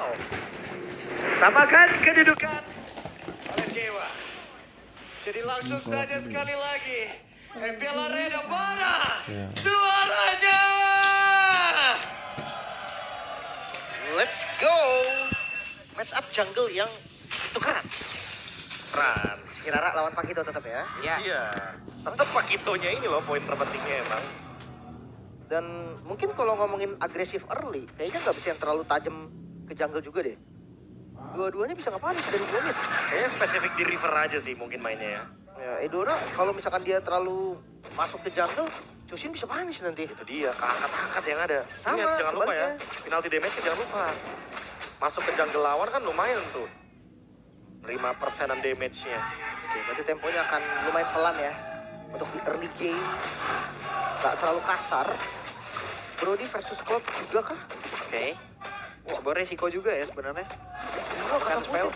Wow. Samakan kedudukan oleh Dewa. Jadi langsung saja sekali lagi. Piala Arena mana suaranya? Let's go. Match up jungle yang tukeran. Ran. Kirara lawan Pakito tetap ya. Iya. Tetap Pakitonya ini loh poin terpentingnya emang. Dan mungkin kalau ngomongin agresif early, kayaknya nggak bisa yang terlalu tajam ke jungle juga deh. Dua-duanya bisa nge-punish dari 2 mid. Kayaknya spesifik di river aja sih mungkin mainnya ya. Ya, Edora kalau misalkan dia terlalu masuk ke jungle, Chushin bisa punish nanti. Itu dia, keangkat-angkat yang ada. Sama, Ingat, jangan lupa ya. sebaliknya. Penalti damage-nya jangan lupa. Masuk ke jungle lawan kan lumayan tuh. 5%-an damage-nya. Oke, berarti temponya akan lumayan pelan ya. Untuk di early game, nggak terlalu kasar. Brody versus Cloud juga kah? Oke. Sebuah resiko juga ya sebenarnya. Kan spell.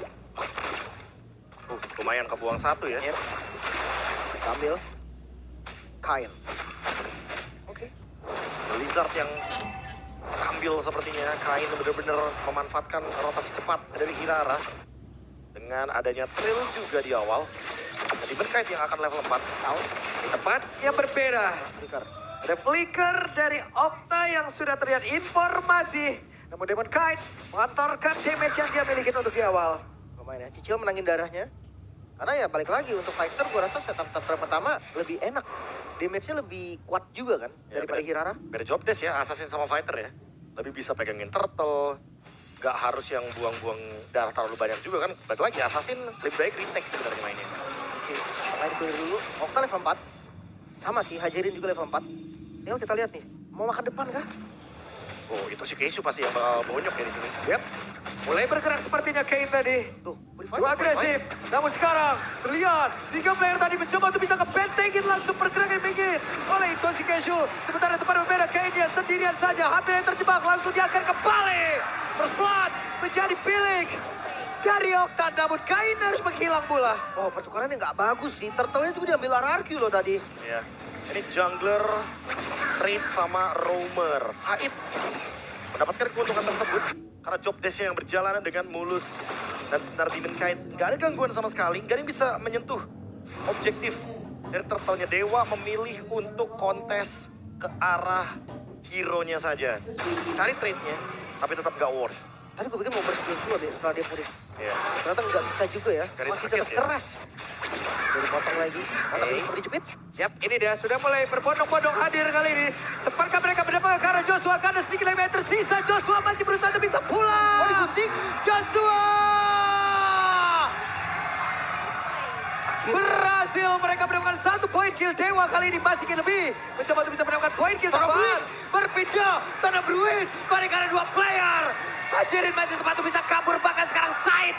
Lumayan kebuang 1 ya. Yep. Ambil. Kain. Oke. Blizzard yang ambil sepertinya. Kain benar-benar memanfaatkan rotasi cepat dari Kirara. Dengan adanya Trill juga di awal. Jadi Berkait yang akan level 4. Di tempat yang berbeda. Flicker. Ada flicker dari Okta yang sudah terlihat informasi. Namun Demon Kite mengantarkan damage yang dia miliki untuk di awal. Lumayan ya. Cicil menangin darahnya. Karena ya balik lagi untuk fighter gue rasa setup pertama lebih enak. Damage-nya lebih kuat juga kan Ya, daripada Kirara. Beda job desk ya, Assassin sama Fighter ya. Lebih bisa pegangin turtle. Gak harus yang buang-buang darah terlalu banyak juga kan. Balik lagi, Assassin lebih baik retake sebenarnya mainnya. Oke, main clear dulu. Okta level 4. Sama sih, Hajerin juga level 4. Tinggal kita lihat nih, mau makan depan kah? Oh, itu si Keisu pasti yang bakal bonyok ya di sini. Yap. Mulai bergerak sepertinya Kane tadi. Tuh, Cukup agresif. Namun sekarang terlihat 3 player tadi mencoba untuk bisa ngebentengin langsung pergerakan bikin oleh Itoshi Keishu. Sementara depan berbeda Kane dia sendirian saja. Hampir yang terjebak langsung dia akan kembali. First blood menjadi pilih dari Okta. Namun Kane harus menghilang pula. Oh, pertukarannya nggak bagus sih. Turtle-nya juga diambil RRQ loh tadi. Ya. Ini jungler trade sama roamer. Said mendapatkan keuntungan tersebut karena job desk-nya yang berjalan dengan mulus. Dan sebentar Demon Kite nggak ada gangguan sama sekali. Nggak ada yang bisa menyentuh objektif dari turtle-nya. Dewa memilih untuk kontes ke arah hero-nya saja. Cari trade-nya, tapi tetap nggak worth. Tadi gue pikir mau berskill dulu deh setelah dia pulih. Ya. Ternyata nggak bisa juga ya. Dari Masih target tetap ya. keras. Jadi potong lagi. Potong lagi dijepit. Yap, ini dia sudah mulai berbondong-bondong hadir kali ini. Sepatkah mereka berdampak ke arah Joshua? Karena sedikit lagi yang tersisa. Joshua masih berusaha untuk bisa pulang. Oh, digunting. Joshua! Berhasil mereka mendapatkan 1 poin kill. Dewa kali ini masih lebih. Mencoba untuk bisa mendapatkan poin kill tambahan. Berpindah. Tanah Bruin. Karena 2 player. Hajirin masih sempat untuk bisa kabur. Bahkan sekarang Said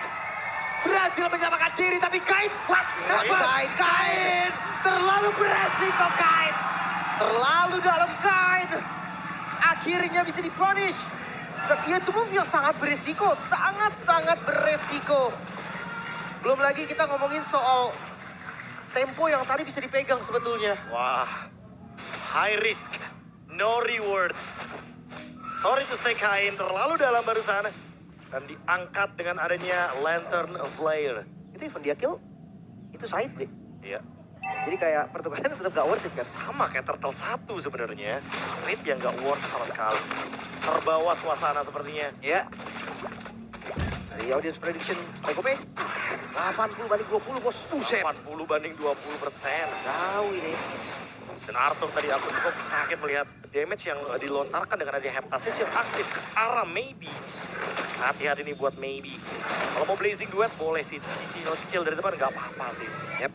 berhasil menyelamatkan diri. Tapi Kain, what? Kain. Terlalu beresiko Kain. Terlalu dalam Kain. Akhirnya bisa dipunish. Dan itu move yang sangat beresiko. Sangat-sangat beresiko. Belum lagi kita ngomongin soal tempo yang tadi bisa dipegang sebetulnya. Wah, high risk, no rewards. Sorry to say Kain, terlalu dalam barusan. Dan diangkat dengan adanya Lantern Flare. Itu even dia kill, itu side break. Iya, Jadi kayak pertukarannya tetap gak worth it kan. sama kayak Turtle 1 sebenarnya. Rate yang gak worth sama sekali. Terbawa suasana sepertinya. Ya, Dari audience prediction, Ekope 80 banding 20 bos. buset. 80 banding 20%. Jauh ini. Dan Arthur tadi aku cukup kaget melihat damage yang dilontarkan dengan adanya heptasis yang aktif ke arah Maybe. Hati-hati nih buat Maybe. Kalau mau blazing duet boleh sih, cicil dari depan nggak apa-apa sih. Yap.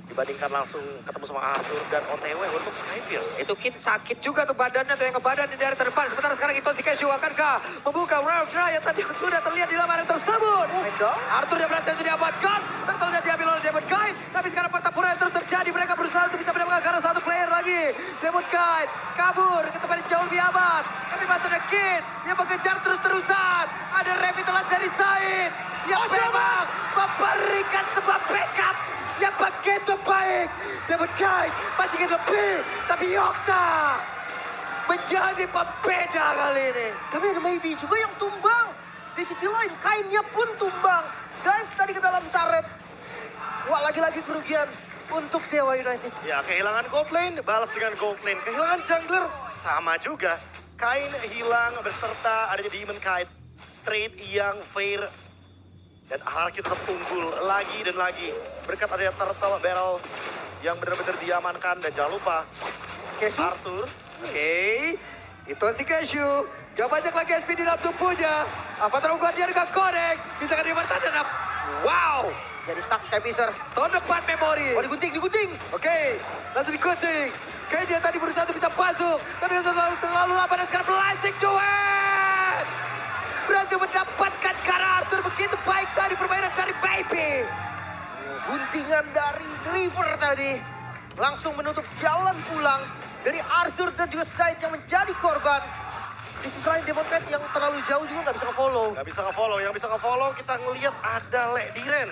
Dibandingkan langsung ketemu sama Arthur dan OTW untuk Skyfierce. Itu Kid sakit juga tuh badannya tuh yang ngebadan di daerah terdepan. Sementara sekarang Itoshi Keishu akankah membuka Royal Dry yang tadi sudah terlihat di dalam area tersebut. Arthur dia berhasil diamankan. Turtle-nya diambil oleh Demon Kite. Tapi sekarang pertempuran yang terus terjadi. Mereka berusaha untuk bisa mendapatkan karena 1 player lagi. Demon Kite kabur ke tempat yang jauh lebih aman. Tapi masuknya Kid yang mengejar terus-terusan. Ada revitalize dari Said yang memang memberikan sebuah backup yang begitu baik. Demon Kite masih lebih. Tapi Okta menjadi pembeda kali ini. Tapi ada Maybe juga yang tumbang. Di sisi lain, Kainnya pun tumbang. Dive tadi ke dalam turret. Wah, lagi-lagi kerugian untuk Dewa United. Ya, kehilangan gold lane, balas dengan gold lane. Kehilangan jungler, sama juga. Kain hilang beserta adanya Demon Kite. Trade yang fair. Dan Hierarchy tetap unggul lagi dan lagi. Berkat adanya turtle barrel yang benar-benar diamankan. Dan jangan lupa, Kesu. Arthur. Oke, itu si Cashew. Gak banyak lagi SP di dalam tubuhnya. Avatar Guardian gak connect. Bisa kan dipertahan. Wow. Jadi stuck Sky Piscer. Tahun depan memori. Oh, digunting. Oke, langsung digunting. Kayak dia tadi berusaha untuk bisa masuk. Tapi terlalu lama dan sekarang Blazing Duet. Berhasil mendapatkan Kara Arthur. Begitu baik tadi permainan dari Baby. Guntingan dari River tadi. Langsung menutup jalan pulang. Dari Arthur dan juga Said yang menjadi korban. Di sisi lain Demon Knight yang terlalu jauh juga nggak bisa nge-follow. Gak bisa nge-follow, yang bisa nge-follow kita ngelihat ada Le Diren.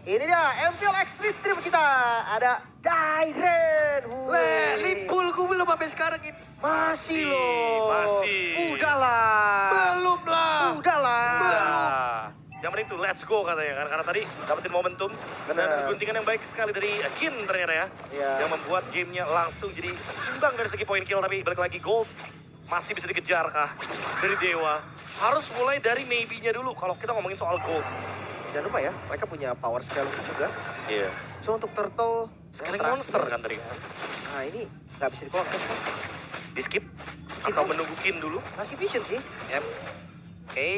Ini dia MPL Extreme Stream kita. Ada Dairen. Limpul gue belum sampai sekarang ini. Masih loh. Masih. Udahlah. Belum lah. Udahlah. Nah, yang penting tuh let's go katanya kan. Karena tadi dapetin momentum. Dan Bener. guntingan yang baik sekali dari Kin ternyata ya. Iya. Yang membuat gamenya langsung jadi seimbang dari segi poin kill. Tapi balik lagi gold. Masih bisa dikejar kah dari Dewa. Harus mulai dari maybe-nya dulu kalau kita ngomongin soal gold. Jangan lupa ya, mereka punya power scaling juga. Iya. So untuk turtle. Scaling yang monster terakhir- kan tadi kan. Nah ini nggak bisa dikontes kan. Di skip. Atau menunggu Kin dulu. Masih vision sih. Yep. Oke.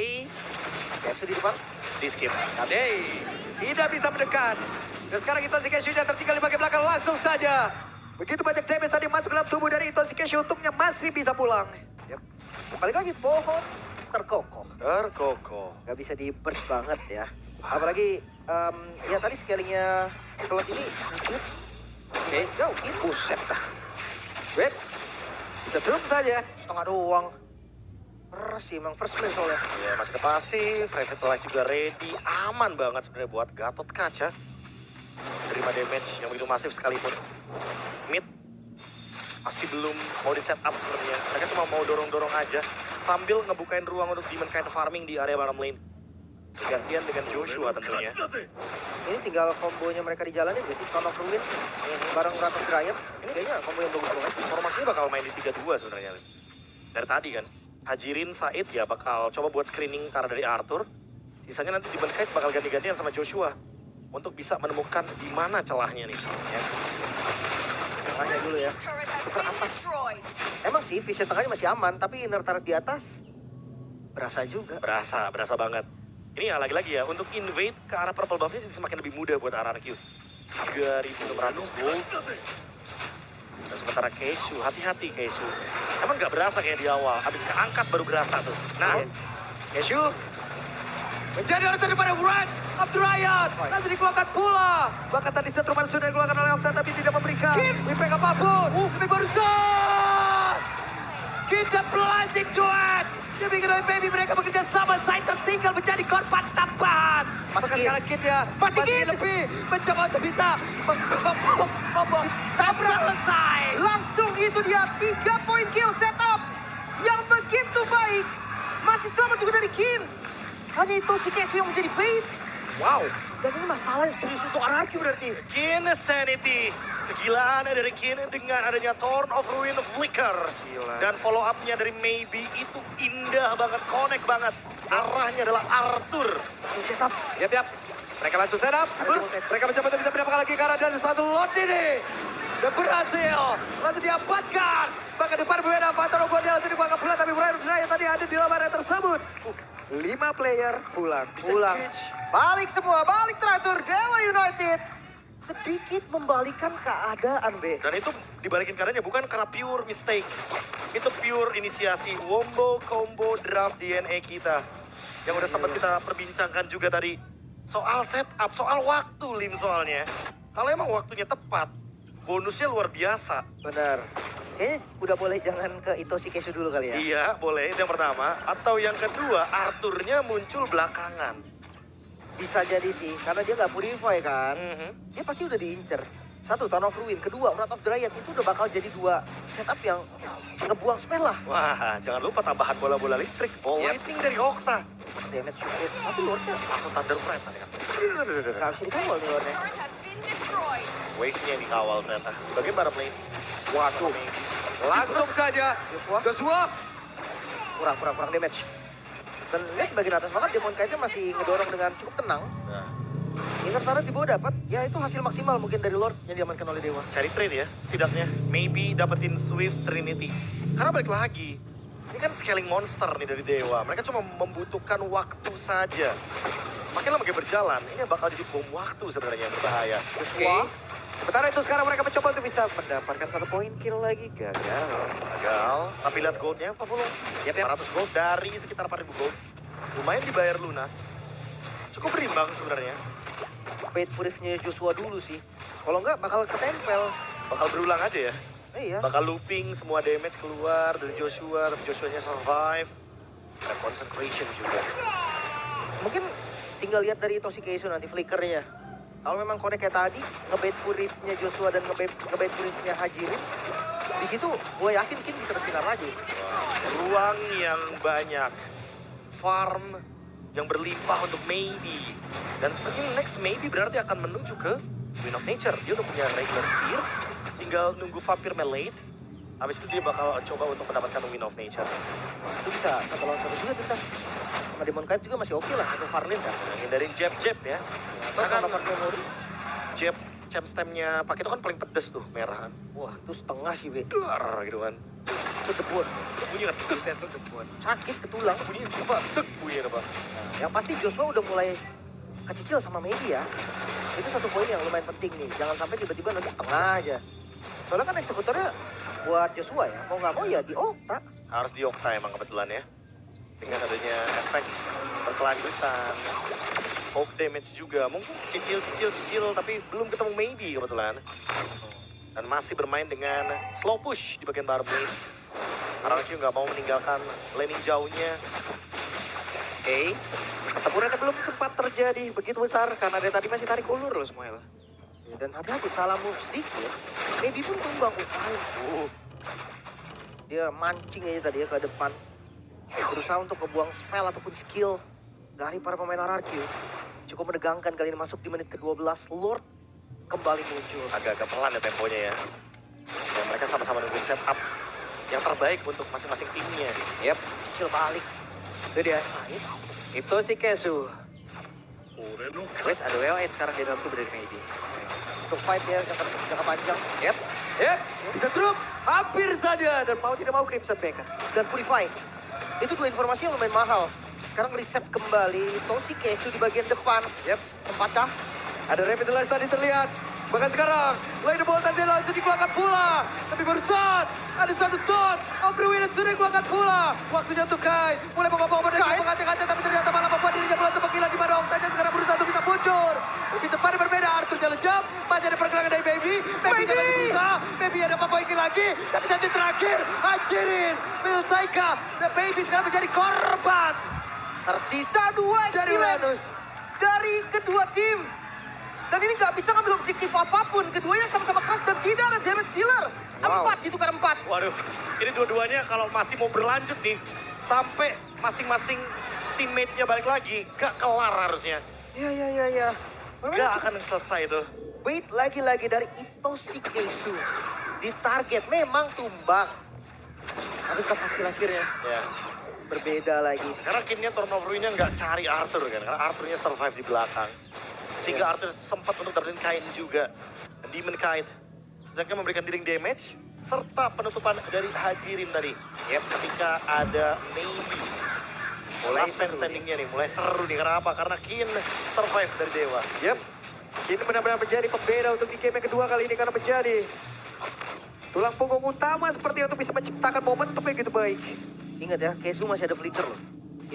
Kesu di depan. Di skip. Hey, tidak bisa mendekat. Dan sekarang Itoshi Cashew tertinggal di bagian belakang langsung saja. Begitu banyak damage tadi masuk ke dalam tubuh dari Itoshi Cashew, untungnya masih bisa pulang. Yep. Balik lagi pohon terkokoh. Terkokoh. Nggak bisa di burst banget ya. Apalagi ya tadi scalingnya Cloud ini Oke, jauh gitu. buset dah. Wait, bisa drum saja. Setengah doang. Sih emang first play soalnya. Ya masih ada pasif, Revitalize juga ready. Aman banget sebenarnya buat Gatot Kaca. Terima damage yang begitu masif sekalipun. Mid masih belum mau di setup sebenarnya. Mereka cuma mau dorong-dorong aja. Sambil ngebukain ruang untuk Demon Knight farming di area bottom lane. Gantian dengan Joshua tentunya. Ini tinggal kombonya mereka dijalanin gak sih? Tone of Ruin bareng Ratus Dryad. Ini kayaknya kombo yang bagus banget. Formasinya bakal main di 3-2 sebenarnya. Dari tadi kan. Hajirin Said ya bakal coba buat screening karena dari Arthur. Sisanya nanti Demon Knight bakal ganti-gantian sama Joshua. Untuk bisa menemukan di mana celahnya nih. Ya. Tengahnya dulu ya. Emang sih vision tengahnya masih aman. Tapi inner turret di atas berasa juga. Berasa banget. Ini ya lagi-lagi ya, untuk invade ke arah purple buff-nya jadi semakin lebih mudah buat RRQ. 3.600 gold. Dan sementara Kesu, hati-hati Kesu. Emang nggak berasa kayak di awal, habis keangkat baru berasa tuh. Nah, Cashew menjadi orang terdepan Wrath of the Riot. Langsung dikeluarkan pula. Bahkan tadi setruman sudah dikeluarkan oleh Okta tapi tidak memberikan impact apapun. Tapi barusan kita Blazing Duet. Demi kedua Baby mereka bekerja sama. Saya tertinggal menjadi korban tambahan. Maka sekarang Kid ya masih lebih mencoba untuk bisa menggobok. Tak selesai. Langsung itu dia 3 point kill setup yang begitu baik. Masih selamat juga dari Kin. Hanya itu si Kesu yang menjadi bait. wow. Dan ini masalah yang serius untuk Araki berarti. Kin Sanity. Kegilaan dari Kin dengan adanya Thorn of Ruin Flicker. Gila. Dan follow up-nya dari Maybe itu indah banget, connect banget. Arahnya adalah Arthur. Setup. Yap. Mereka langsung setup. Mereka mencoba untuk bisa mendapatkan lagi karena dan satu lot ini. Dan berhasil. Langsung diamankan. Bahkan depan berbeda Avatar Guardian langsung dibuang pulang. Tapi Brian tadi ada di dalam area tersebut. 5 player pulang. Pulang. Balik semua, balik teratur. Dewa United sedikit membalikan keadaan, B. Dan itu dibalikin keadaannya bukan karena pure mistake. Itu pure inisiasi. Wombo combo draft DNA kita. Yang udah sempat kita perbincangkan juga tadi. Soal setup, soal waktu Lim soalnya. Kalau emang waktunya tepat, bonusnya luar biasa. Benar. Kayaknya udah boleh jangan ke Itoshi Kesu dulu kali ya. Iya, boleh. Itu yang pertama. Atau yang kedua, Arthurnya muncul belakangan. Bisa jadi sih, karena dia nggak purify kan. Mhm. Dia pasti udah diincer. Satu, Town of Ruin. Kedua, Wrath of Dryad. Itu udah bakal jadi dua setup yang ngebuang spell lah. Wah, jangan lupa tambahan bola-bola listrik. Ball lightning dari Okta. Damage cukup. Tapi Lordnya Langsung Thunder Breath tadi kan. gak bisa dikawal nih Lordnya. Wave-nya yang dikawal ternyata. Bagian bottom lane. Waduh. Langsung saja. Joshua. Kurang damage. Dan lihat bagian atas banget, Demon Knight-nya masih ngedorong dengan cukup tenang. Nah, Intertara di bawah dapat, ya itu hasil maksimal mungkin dari Lord yang diamankan oleh Dewa. cari trade ya, setidaknya. Maybe dapetin Swift Trinity. Karena balik lagi, ini kan scaling monster nih dari Dewa. Mereka cuma membutuhkan waktu saja. Makin lama makin berjalan, ini bakal jadi bom waktu sebenarnya yang berbahaya. Oke. Sementara itu sekarang mereka mencoba untuk bisa mendapatkan 1 poin kill lagi. Gagal. Gagal, tapi lihat goldnya 40. Yap. 400 gold dari sekitar 4.000 gold. Lumayan dibayar lunas. Cukup berimbang sebenarnya. Fate Purif-nya Joshua dulu sih. Kalau enggak bakal ketempel. Bakal berulang aja ya. Iya. Bakal looping semua damage keluar dari Joshua, tapi Joshua-nya survive. Dan concentration juga. Mungkin tinggal lihat dari Toshikesu nanti flickernya. Kalau memang connect kayak tadi, ngebait Purif-nya Joshua dan ngebait Purif-nya Hajirin, di situ gue yakin Kin bisa bersinar lagi. Ruang yang banyak. Farm yang berlimpah untuk Maybe. Dan sepertinya next Maybe berarti akan menuju ke Wind of Nature. Dia udah punya regular spear. Tinggal nunggu Vampire Melee. Habis itu dia bakal coba untuk mendapatkan Wind of Nature. Itu bisa 1 lawan 1 juga kita. Sama Demon Knight juga masih oke lah untuk Farlin kan. Hindarin jab-jab ya. Atau sama pakai memori. Jab, jab stemnya pakai itu kan paling pedes tuh, merah kan. Wah itu setengah sih Be. Dar gitu kan. Itu debut. Bunyi kan, tuk, saya tuh debuan. Sakit ke tulang. Bunyi apa? Tuk, bunyi apa? Yang pasti Joshua udah mulai kecil sama Maybe ya. Itu 1 poin yang lumayan penting nih. Jangan sampai tiba-tiba nanti setengah aja. Soalnya kan eksekutornya buat Joshua ya. Mau nggak mau ya di Okta. Harus di Okta emang kebetulan ya. Dengan adanya efek berkelanjutan. Hope damage juga. Mungkin cicil, tapi belum ketemu Maybe kebetulan. Dan masih bermain dengan slow push di bagian bottom lane. Karena Q nggak mau meninggalkan laning jauhnya. Oke. Pertempurannya belum sempat terjadi begitu besar karena dari tadi masih tarik ulur loh Smoel. Ya, dan hati-hati salah move sedikit. Maybe pun tumbang. Dia mancing aja tadi ya ke depan. Berusaha untuk ngebuang spell ataupun skill dari para pemain RRQ. Cukup menegangkan kali ini masuk di menit ke-12. Lord kembali muncul. Agak-agak pelan ya temponya ya. Dan mereka sama-sama nungguin setup yang terbaik untuk masing-masing timnya. Yap. Kecil balik. Itu dia. Itu si Kesu. Wes ada WON sekarang di dalam tubuh dari Maybe. Untuk fight ya jangka panjang. Yap. Bisa drop. Hampir saja. Dan mau tidak mau Crimson Beacon. Dan Purify. Itu 2 informasi yang lumayan mahal. Sekarang reset kembali Toshikesu di bagian depan. Yap. Sempatkah? Ada Revitalize tadi terlihat. Bahkan sekarang, Lane Bolt tadi langsung dikeluarkan pula. Tapi barusan, ada 1 ton. Ruin yang sudah dikeluarkan pula. Waktunya untuk Kai. Mulai mengoper-ngoper dan mengacak-acak. Tapi ternyata malah membuat dirinya mulai terpenggilan di mana Octanya sekarang berusaha untuk bisa mundur. Lebih tepatnya berbeda, Arthur jalan jam. Masih ada pergerakan dari Baby. Baby jangan berusaha. Baby ada apa poin lagi. Tapi janji terakhir, Hajirin. Milsaika. Dan Baby sekarang menjadi korban. Tersisa 2 Dari Uranus. dari kedua tim. Dan ini nggak bisa ngambil objektif apapun. Keduanya sama-sama keras dan tidak ada damage dealer. 4 ditukar 4. Waduh, ini dua-duanya kalau masih mau berlanjut nih, sampai masing-masing teammate-nya balik lagi, gak kelar harusnya. Ya. Gak akan selesai itu. Wait lagi-lagi dari Toshikesu. Di target memang tumbang. Tapi kan hasil akhirnya Ya. berbeda lagi. Karena kimnya turnover-nya nggak cari Arthur kan, karena Arthurnya survive di belakang. Sehingga Arthur sempat untuk dapetin Kain juga. Dan Demon Knight sedangkan memberikan dealing damage, serta penutupan dari Hajirin tadi. Yep, ketika ada Maybe. Mulai standingnya nih, mulai seru nih. Karena apa? Karena Kin survive dari Dewa. Yep. Ini benar-benar menjadi pembeda untuk di game yang kedua kali ini karena menjadi tulang punggung utama seperti untuk bisa menciptakan momentum yang gitu baik. Ingat ya, Kesu masih ada flicker loh.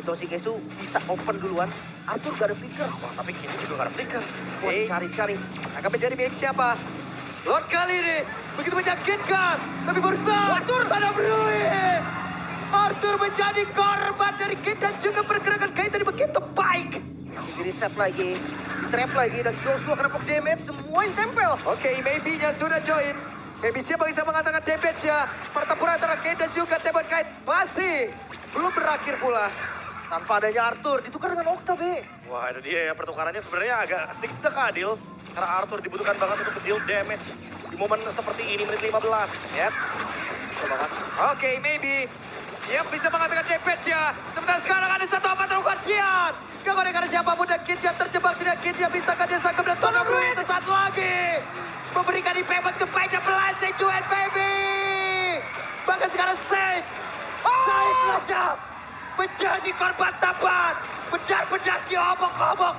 Toshikesu bisa open duluan, Arthur gak ada flicker. Wah, tapi Kin juga gak ada flicker. Wah, cari-cari. Akan menjadi milik siapa? Lord kali ini begitu menyakitkan. Tapi berusaha. Arthur! Ada Ruin. Arthur menjadi korban dari Kit dan juga pergerakan Kit tadi begitu baik. Masih di reset lagi. trap lagi dan Joshua kena poke damage, semua yang tempel. Oke, maybe-nya sudah join. Maybe siapa bisa mengatakan damage-nya. Pertempuran antara Kane dan juga Demon Knight masih belum berakhir pula. Tanpa adanya Arthur, ditukar dengan Okta, B. Wah, itu dia ya, pertukarannya sebenarnya agak sedikit tidak adil. Karena Arthur dibutuhkan banget untuk deal damage di momen seperti ini, menit 15. Ya, coba kan. Oke, maybe. Siap bisa mengatakan damage-nya. Sementara sekarang ada satu apa terlakukan Kian. Gak ada karena siapapun dan Kian terjebak. Sudah Kian bisakah dia sangkap dan Tona Bruin sesaat lagi. Memberikan payment ke Payne Blazing Duet, baby. Bahkan sekarang Said. Said lejap. Menjadi korban tambahan. Benar-benar diobok-obok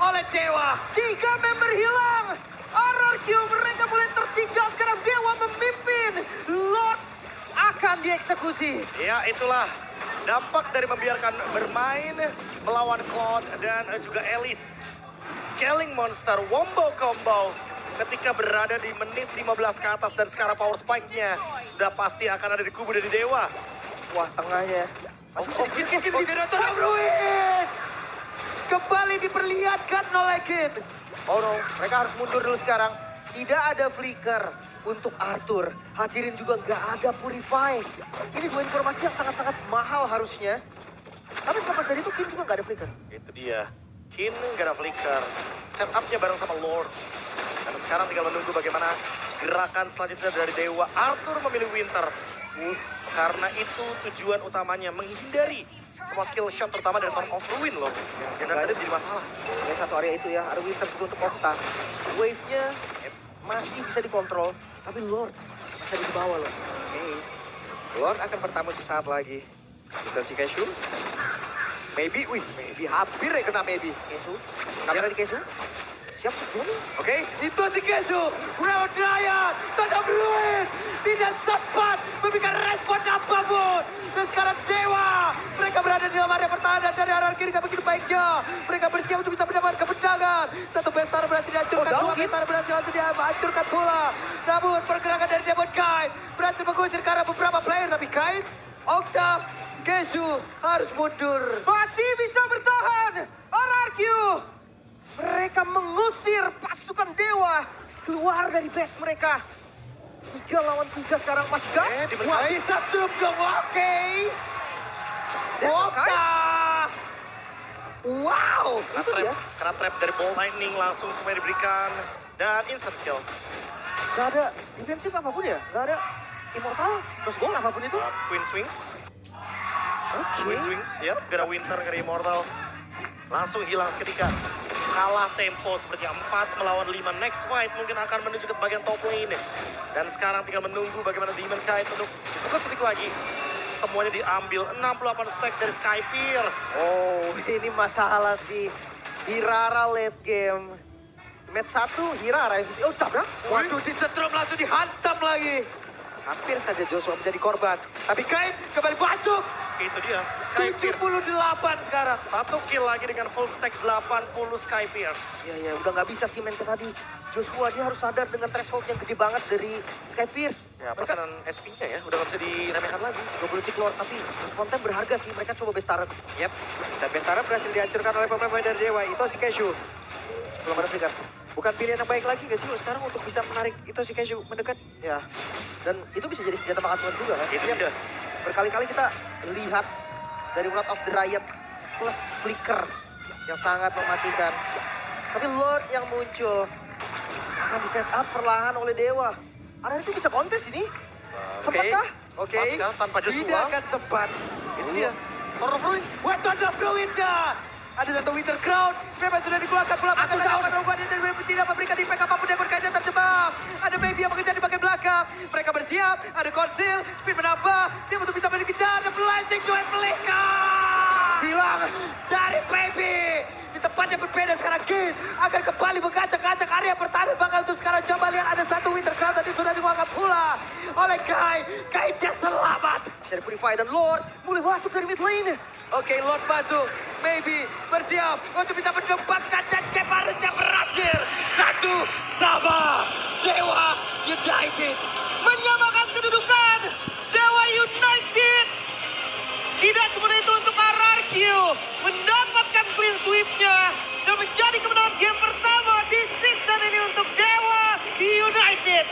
oleh Dewa. 3 member hilang. RRQ mereka mulai tertinggal. Sekarang Dewa memimpin. Lord akan dieksekusi. Ya, itulah dampak dari membiarkan bermain melawan Cloud dan juga Alice. Scaling monster, wombo combo. Ketika berada di menit 15 ke atas dan sekarang power spike-nya sudah pasti akan ada di kubu dari Dewa. Wah, tengahnya. Masih bisa dikit-dikit. Oke, Tona Bruin. Kembali diperlihatkan oleh Kid. Oh no, mereka harus mundur dulu sekarang. Tidak ada flicker untuk Arthur. Hajirin juga nggak ada purify. Ini dua informasi yang sangat-sangat mahal harusnya. Tapi selepas dari itu, Kim juga nggak ada flicker. Itu dia. Kin gak ada flicker. Setupnya bareng sama Lord. Dan sekarang tinggal menunggu bagaimana gerakan selanjutnya dari Dewa. Arthur memilih Winter. Karena itu tujuan utamanya menghindari semua skill shot terutama dari Torn of Ruin loh. Yang tadi jadi masalah. Yang satu area itu ya, ada Winter juga untuk Okta. Wave-nya masih bisa dikontrol, tapi Lord bisa di bawah loh. Lord akan bertamu sesaat lagi. Kita si Kesu. Maybe hampir ya kena maybe. Kesu, kamera di Kesu. Siap sebelum. Oke, itu si Kesu. Round Ryan, Tona Bruin. Tidak sempat memberikan respon apapun. Dan sekarang Dewa. Mereka berada di dalam area pertahanan dari arah kiri gak begitu baiknya. Mereka bersiap untuk bisa mendapatkan kemenangan. Satu Bestar berhasil dihancurkan, dua Bestar berhasil langsung dihancurkan pula. Namun pergerakan dari Demon Knight berhasil mengusir ke arah beberapa player. Tapi Knight, Okta, Kesu harus mundur. Masih bisa bertahan. RRQ. Mereka mengusir pasukan Dewa keluar dari base mereka. 3 lawan 3 sekarang Mas Gas. Wah, bisa truk dong, oke. Okta. Wow. Itu dia. Karena trap dari Ball Lightning langsung semuanya diberikan. Dan instant kill. Gak ada defensif apapun ya. Gak ada immortal. Terus gol apapun itu. Queen Swings. Oke. Queen Swings, ya. Gak ada Winter, gak ada Immortal. Langsung hilang seketika. Kalah tempo seperti 4 melawan 5. Next fight mungkin akan menuju ke bagian top lane. Dan sekarang tinggal menunggu bagaimana Demon Knight untuk dibuka sedikit lagi. Semuanya diambil 68 stack dari Sky Pierce. Oh, ini masalah sih. Hirara late game. Match 1, Hirara. Oh, tabrak. Waduh, disetrum langsung dihantam lagi. Hampir saja Joshua menjadi korban. Tapi Kain kembali masuk. Itu dia, Sky Pierce. 78 sekarang. 1 kill lagi dengan full stack 80 Sky Pierce. Ya, udah nggak bisa sih main ke tadi. Joshua dia harus sadar dengan threshold yang gede banget dari Sky Pierce. Ya, pesanan SP-nya ya, udah gak bisa diremehkan lagi. 20 detik keluar, tapi konten berharga sih. Mereka coba best turret. Yep. Dan Bestara berhasil dihancurkan oleh pemain dari Dewa. Itu si Kesu. Belum ada flicker. Bukan pilihan yang baik lagi gak sih lo sekarang untuk bisa menarik itu si Kesu mendekat? Ya, dan itu bisa jadi senjata makan tuan juga kan. Itu dia. Berkali-kali kita lihat dari Wrath of the Riot plus flicker yang sangat mematikan. Tapi Lord yang muncul akan di set up perlahan oleh Dewa. Arena itu bisa kontes ini. Sempatkah? Oke. Sempat kan, tanpa Joshua? Tidak akan sempat. Itu dia. Torn of Ruin. What the Fruitnya? Ada satu Winter Crown. Memang sudah dikeluarkan pula. Aku tahu. Tidak memberikan impact apapun yang berkaitan terjebak. Ada Baby yang mengejar di bagian belakang. Mereka bersiap. Ada Conceal. Speed menambah. Siap untuk bisa dikejar. Ada Blazing Duet Pelika. Hilang. Dari Baby. Di tempat yang berbeda sekarang Kid akan kembali mengacak-acak area pertahanan. Bahkan untuk sekarang coba lihat ada satu Winter Crown tadi sudah dikeluarkan pula oleh Kai. Kai dia selamat. Bisa di purify dan Lord mulai masuk dari mid lane. Oke, Lord masuk. Maybe bersiap untuk bisa mendapatkan dan game harusnya berakhir. 1-1. Dewa United